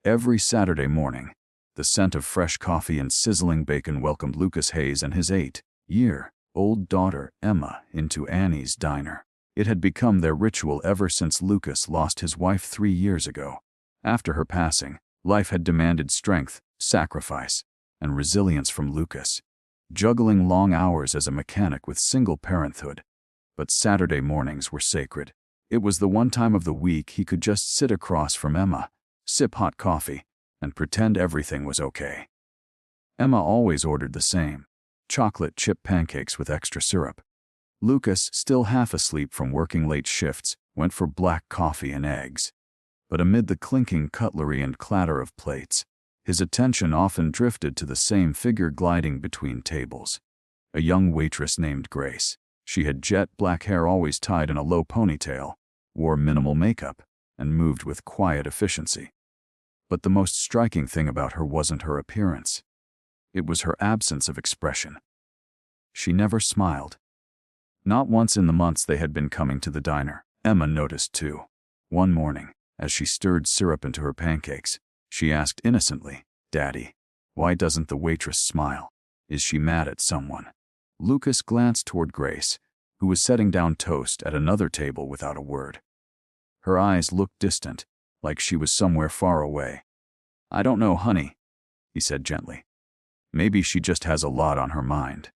Every Saturday morning, the scent of fresh coffee and sizzling bacon welcomed Lucas Hayes and his 8-year-old daughter, Emma, into Annie's diner. It had become their ritual ever since Lucas lost his wife 3 years ago. After her passing, life had demanded strength, sacrifice, and resilience from Lucas, juggling long hours as a mechanic with single parenthood. But Saturday mornings were sacred. It was the one time of the week he could just sit across from Emma, sip hot coffee, and pretend everything was okay. Emma always ordered the same: chocolate chip pancakes with extra syrup. Lucas, still half asleep from working late shifts, went for black coffee and eggs. But amid the clinking cutlery and clatter of plates, his attention often drifted to the same figure gliding between tables. A young waitress named Grace. She had jet black hair always tied in a low ponytail, wore minimal makeup, and moved with quiet efficiency. But the most striking thing about her wasn't her appearance. It was her absence of expression. She never smiled. Not once in the months they had been coming to the diner. Emma noticed too. One morning, as she stirred syrup into her pancakes, she asked innocently, "Daddy, why doesn't the waitress smile? Is she mad at someone?" Lucas glanced toward Grace, who was setting down toast at another table without a word. Her eyes looked distant, like she was somewhere far away. "I don't know, honey," he said gently. "Maybe she just has a lot on her mind."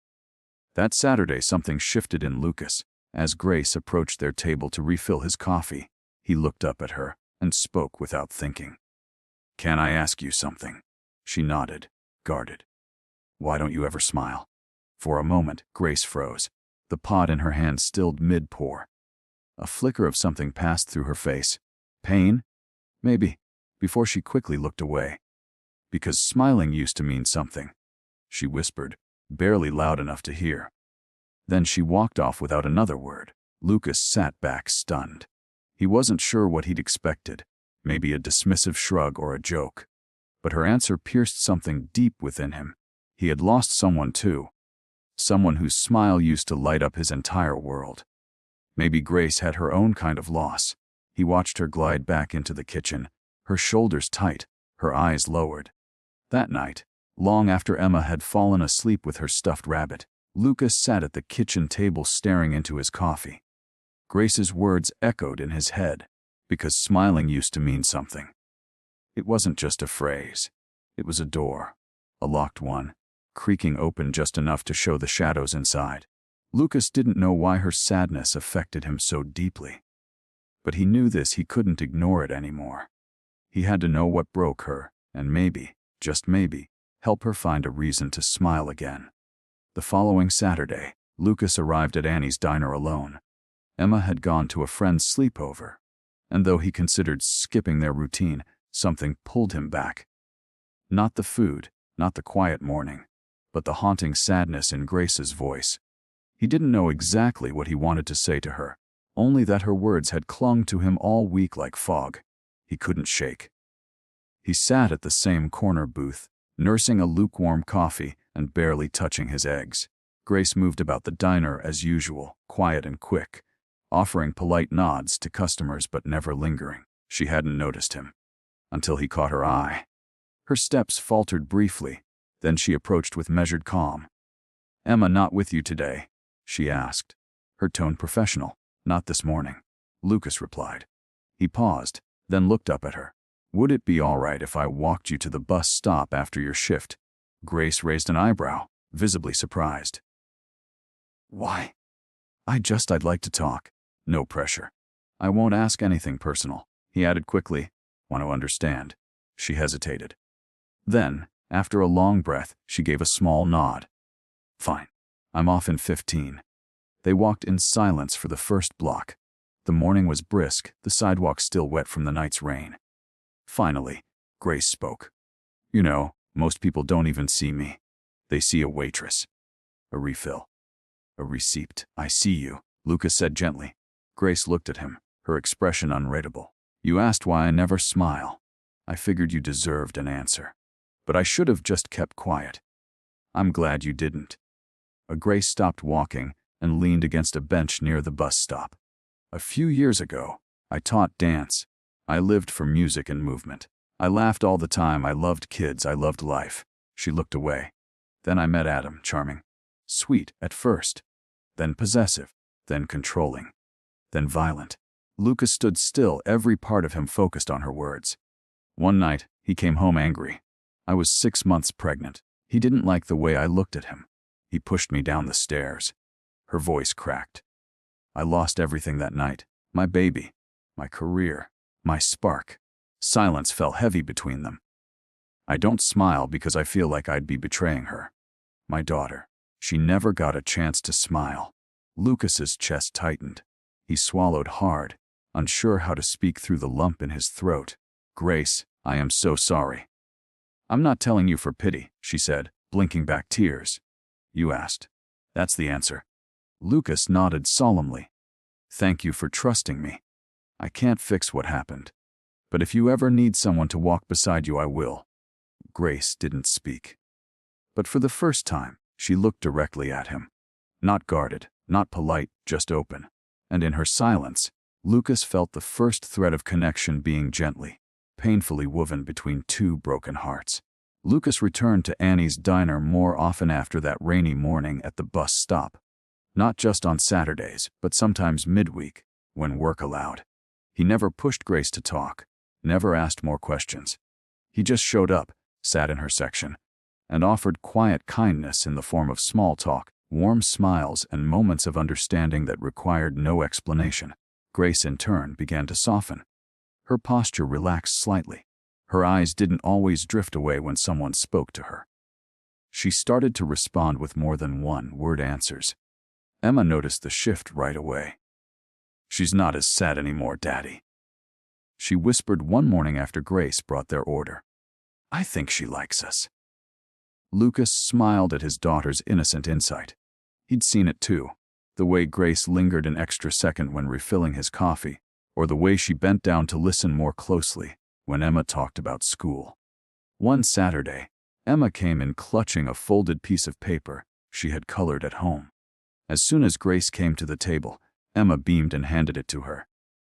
That Saturday something shifted in Lucas. As Grace approached their table to refill his coffee, he looked up at her and spoke without thinking. "Can I ask you something?" She nodded, guarded. "Why don't you ever smile?" For a moment, Grace froze, the pot in her hand stilled mid-pour. A flicker of something passed through her face. Pain? Maybe, before she quickly looked away. "Because smiling used to mean something," she whispered, barely loud enough to hear. Then she walked off without another word. Lucas sat back stunned. He wasn't sure what he'd expected, maybe a dismissive shrug or a joke. But her answer pierced something deep within him. He had lost someone too. Someone whose smile used to light up his entire world. Maybe Grace had her own kind of loss. He watched her glide back into the kitchen, her shoulders tight, her eyes lowered. That night, long after Emma had fallen asleep with her stuffed rabbit, Lucas sat at the kitchen table staring into his coffee. Grace's words echoed in his head, because smiling used to mean something. It wasn't just a phrase. It was a door, a locked one, creaking open just enough to show the shadows inside. Lucas didn't know why her sadness affected him so deeply. But he knew he couldn't ignore it anymore. He had to know what broke her, and maybe, just maybe, help her find a reason to smile again. The following Saturday, Lucas arrived at Annie's diner alone. Emma had gone to a friend's sleepover, and though he considered skipping their routine, something pulled him back. Not the food, not the quiet morning, but the haunting sadness in Grace's voice. He didn't know exactly what he wanted to say to her, only that her words had clung to him all week like fog. He couldn't shake. He sat at the same corner booth, nursing a lukewarm coffee and barely touching his eggs. Grace moved about the diner as usual, quiet and quick, offering polite nods to customers but never lingering. She hadn't noticed him, until he caught her eye. Her steps faltered briefly, then she approached with measured calm. "Emma not with you today?" she asked, her tone professional. "Not this morning," Lucas replied. He paused, then looked up at her. "Would it be all right if I walked you to the bus stop after your shift?" Grace raised an eyebrow, visibly surprised. "Why?" I'd like to talk. No pressure. I won't ask anything personal," he added quickly. "Want to understand." She hesitated. Then, after a long breath, she gave a small nod. "Fine. I'm off in 15. They walked in silence for the first block. The morning was brisk, the sidewalk still wet from the night's rain. Finally, Grace spoke. "You know, most people don't even see me. They see a waitress. A refill. A receipt." "I see you," Lucas said gently. Grace looked at him, her expression unreadable. "You asked why I never smile. I figured you deserved an answer. But I should have just kept quiet. I'm glad you didn't." Grace stopped walking and leaned against a bench near the bus stop. "A few years ago, I taught dance. I lived for music and movement. I laughed all the time. I loved kids. I loved life. She looked away. Then I met Adam, charming. Sweet at first. Then possessive. Then controlling. Then violent. Lucas stood still, every part of him focused on her words. One night, he came home angry. I was 6 months pregnant. He didn't like the way I looked at him. He pushed me down the stairs. Her voice cracked. I lost everything that night. My baby. My career. My spark. Silence fell heavy between them. I don't smile because I feel like I'd be betraying her. My daughter. She never got a chance to smile. Lucas's chest tightened. He swallowed hard, unsure how to speak through the lump in his throat. Grace, I am so sorry. I'm not telling you for pity, she said, blinking back tears. You asked. That's the answer. Lucas nodded solemnly. Thank you for trusting me. I can't fix what happened. But if you ever need someone to walk beside you, I will. Grace didn't speak. But for the first time, she looked directly at him. Not guarded, not polite, just open. And in her silence, Lucas felt the first thread of connection being gently, painfully woven between two broken hearts. Lucas returned to Annie's diner more often after that rainy morning at the bus stop. Not just on Saturdays, but sometimes midweek, when work allowed. He never pushed Grace to talk, never asked more questions. He just showed up, sat in her section, and offered quiet kindness in the form of small talk, warm smiles, and moments of understanding that required no explanation. Grace, in turn, began to soften. Her posture relaxed slightly. Her eyes didn't always drift away when someone spoke to her. She started to respond with more than one-word answers. Emma noticed the shift right away. She's not as sad anymore, Daddy. She whispered one morning after Grace brought their order. I think she likes us. Lucas smiled at his daughter's innocent insight. He'd seen it too, the way Grace lingered an extra second when refilling his coffee, or the way she bent down to listen more closely when Emma talked about school. One Saturday, Emma came in clutching a folded piece of paper she had colored at home. As soon as Grace came to the table, Emma beamed and handed it to her.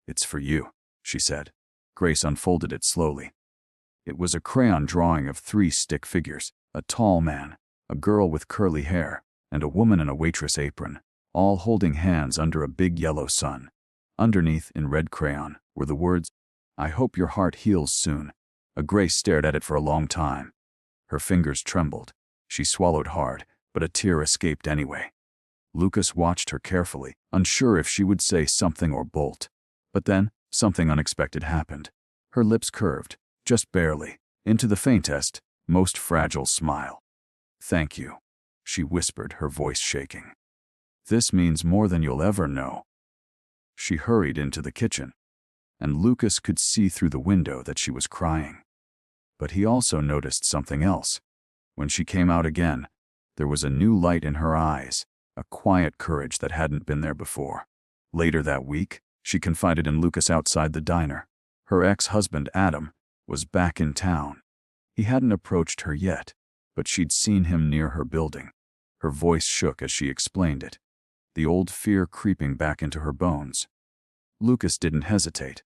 It's for you, she said. Grace unfolded it slowly. It was a crayon drawing of 3 stick figures, a tall man, a girl with curly hair, and a woman in a waitress apron, all holding hands under a big yellow sun. Underneath, in red crayon, were the words, I hope your heart heals soon. Grace stared at it for a long time. Her fingers trembled. She swallowed hard, but a tear escaped anyway. Lucas watched her carefully, unsure if she would say something or bolt. But then, something unexpected happened. Her lips curved, just barely, into the faintest, most fragile smile. Thank you, she whispered, her voice shaking. This means more than you'll ever know. She hurried into the kitchen, and Lucas could see through the window that she was crying. But he also noticed something else. When she came out again, there was a new light in her eyes, a quiet courage that hadn't been there before. Later that week, she confided in Lucas outside the diner. Her ex-husband, Adam, was back in town. He hadn't approached her yet, but she'd seen him near her building. Her voice shook as she explained it, the old fear creeping back into her bones. Lucas didn't hesitate.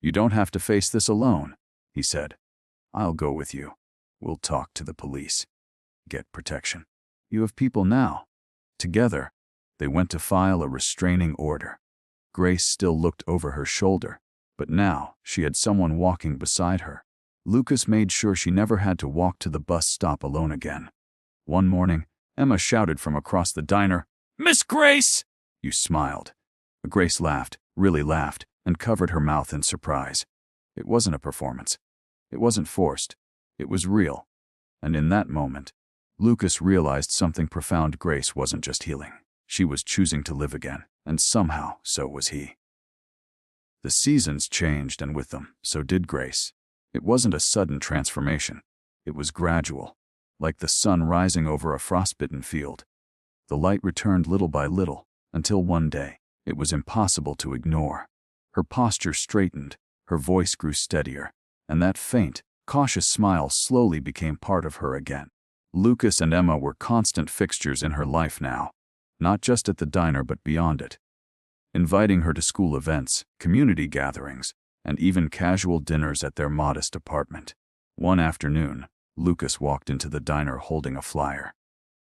You don't have to face this alone, he said. I'll go with you. We'll talk to the police. Get protection. You have people now. Together, they went to file a restraining order. Grace still looked over her shoulder, but now she had someone walking beside her. Lucas made sure she never had to walk to the bus stop alone again. One morning, Emma shouted from across the diner, Miss Grace! You smiled. Grace laughed, really laughed, and covered her mouth in surprise. It wasn't a performance. It wasn't forced. It was real. And in that moment, Lucas realized something profound. Grace wasn't just healing. She was choosing to live again, and somehow, so was he. The seasons changed, and with them, so did Grace. It wasn't a sudden transformation. It was gradual, like the sun rising over a frostbitten field. The light returned little by little, until one day, it was impossible to ignore. Her posture straightened, her voice grew steadier, and that faint, cautious smile slowly became part of her again. Lucas and Emma were constant fixtures in her life now, not just at the diner but beyond it. Inviting her to school events, community gatherings, and even casual dinners at their modest apartment. One afternoon, Lucas walked into the diner holding a flyer.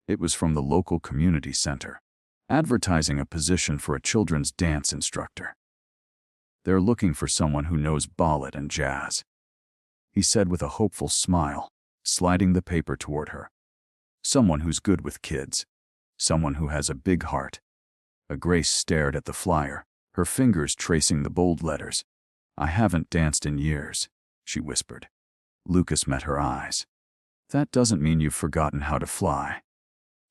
It was from the local community center, advertising a position for a children's dance instructor. "They're looking for someone who knows ballet and jazz," he said with a hopeful smile, sliding the paper toward her. "Someone who's good with kids. Someone who has a big heart." Grace stared at the flyer, her fingers tracing the bold letters. "I haven't danced in years," she whispered. Lucas met her eyes. "That doesn't mean you've forgotten how to fly."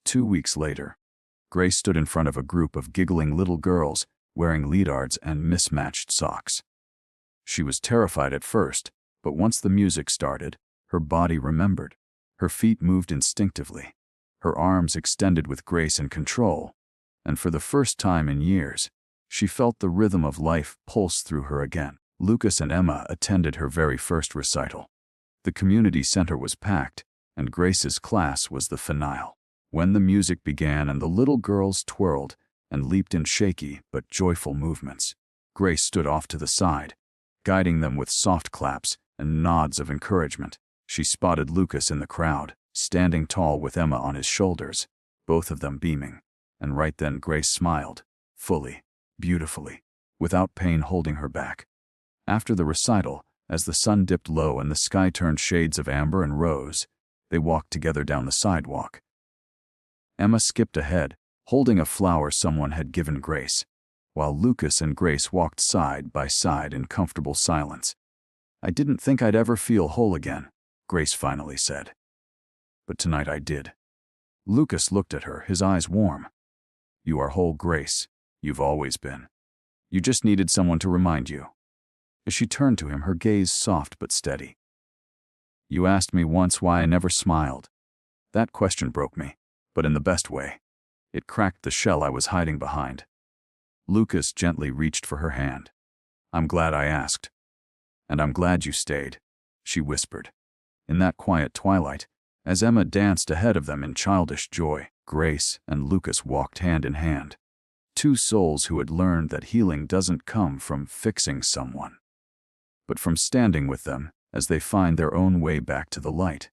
2 weeks later, Grace stood in front of a group of giggling little girls wearing leotards and mismatched socks. She was terrified at first, but once the music started, her body remembered. Her feet moved instinctively, her arms extended with grace and control, and for the first time in years, she felt the rhythm of life pulse through her again. Lucas and Emma attended her very first recital. The community center was packed, and Grace's class was the finale. When the music began and the little girls twirled and leaped in shaky but joyful movements, Grace stood off to the side, guiding them with soft claps and nods of encouragement. She spotted Lucas in the crowd, standing tall with Emma on his shoulders, both of them beaming, and right then Grace smiled, fully, beautifully, without pain holding her back. After the recital, as the sun dipped low and the sky turned shades of amber and rose, they walked together down the sidewalk. Emma skipped ahead, holding a flower someone had given Grace, while Lucas and Grace walked side by side in comfortable silence. "I didn't think I'd ever feel whole again," Grace finally said. "But tonight I did." Lucas looked at her, his eyes warm. "You are whole, Grace. You've always been. You just needed someone to remind you." As she turned to him, her gaze soft but steady. "You asked me once why I never smiled. That question broke me, but in the best way. It cracked the shell I was hiding behind." Lucas gently reached for her hand. "I'm glad I asked. And I'm glad you stayed," she whispered. In that quiet twilight, as Emma danced ahead of them in childish joy, Grace and Lucas walked hand in hand. Two souls who had learned that healing doesn't come from fixing someone, but from standing with them as they find their own way back to the light.